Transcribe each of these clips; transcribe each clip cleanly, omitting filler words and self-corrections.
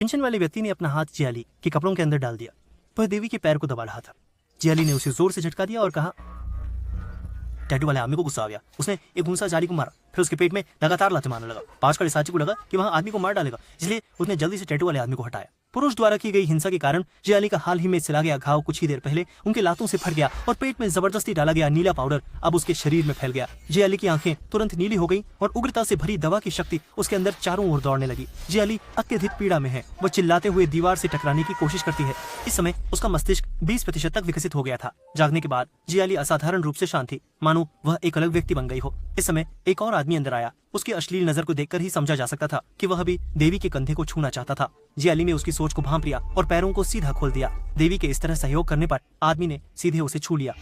Pension वाले व्यक्ति ने अपना हाथ जियाली के कपड़ों के अंदर डाल दिया। वह देवी के पैर को दबा रहा था। जियाली ने उसे जोर से झटका दिया और कहा। टैटू वाले आदमी को गुस्सा आ गया। उसने एक घूंसा जाली को मारा, फिर उसके पेट में लगातार लातें मारने लगा। पास खड़े साथी को लगा कि वहां आदमी को मार डालेगा, इसलिए उसने जल्दी से टैटू वाले आदमी को हटाया। पुरुष द्वारा की गई हिंसा के कारण जियाली का हाल ही में सिला गया घाव कुछ ही देर पहले उनके लातों से फट गया और पेट में जबरदस्ती डाला गया नीला पाउडर अब उसके शरीर में फैल गया। जियाली की आंखें तुरंत नीली हो गईं और उग्रता से भरी दवा की शक्ति उसके अंदर चारों ओर दौड़ने लगी। जियाली अत्यधिक पीड़ा में है। वह चिल्लाते हुए दीवार से टकराने की कोशिश करती है। इस समय उसका मस्तिष्क 20% तक विकसित हो गया था। जागने के बाद जियाली असाधारण रूप से शांत थी, मानो वह एक अलग व्यक्ति बन गई हो। इस समय एक और आदमी अंदर आया। उसकी अश्लील नजर को देखकर ही समझा जा सकता था कि वह भी देवी के कंधे को छूना चाहता था। जियाली ने उसकी सोच को भांप लिया और पैरों को सीधा खोल दिया। देवी के इस तरह सहयोग करने पर आदमी ने सीधे उसे छू लिया।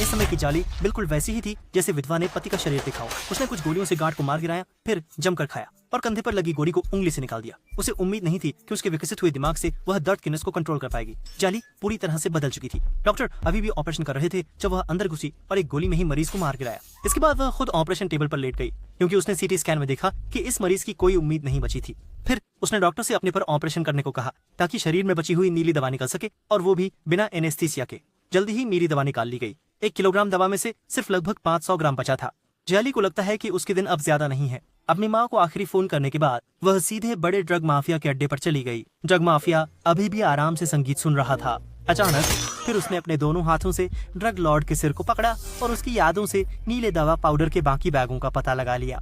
इस समय की जाली बिल्कुल वैसी ही थी जैसे विधवा ने पति का शरीर देखा हो। उसने कुछ गोलियों से गार्ड को मार गिराया, फिर जमकर खाया और कंधे पर लगी गोली को उंगली से निकाल दिया। उसे उम्मीद नहीं थी कि उसके विकसित हुए दिमाग से वह दर्द की नस को कंट्रोल कर पाएगी। जाली पूरी तरह से बदल चुकी थी। डॉक्टर अभी भी ऑपरेशन कर रहे थे जब वह अंदर घुसी और एक गोली में ही मरीज को मार गिराया। इसके बाद वह खुद ऑपरेशन टेबल पर लेट गई, क्योंकि उसने सीटी स्कैन में देखा कि इस मरीज की कोई उम्मीद नहीं बची थी। फिर उसने डॉक्टर से अपने पर ऑपरेशन करने को कहा ताकि शरीर में बची हुई नीली दवा निकल सके, और वो भी बिना एनेस्थीसिया के। जल्दी ही नीली दवा निकाल ली गई। 1 किलोग्राम दवा में से सिर्फ लगभग 500 ग्राम बचा था। जियाली को लगता है कि उसके दिन अब ज्यादा नहीं है। अपनी माँ को आखिरी फोन करने के बाद वह सीधे बड़े ड्रग माफिया के अड्डे पर चली गई। ड्रग माफिया अभी भी आराम से संगीत सुन रहा था। अचानक फिर उसने अपने दोनों हाथों से ड्रग लॉर्ड के सिर को पकड़ा और उसकी यादों से नीले दवा पाउडर के बाकी बैगों का पता लगा लिया।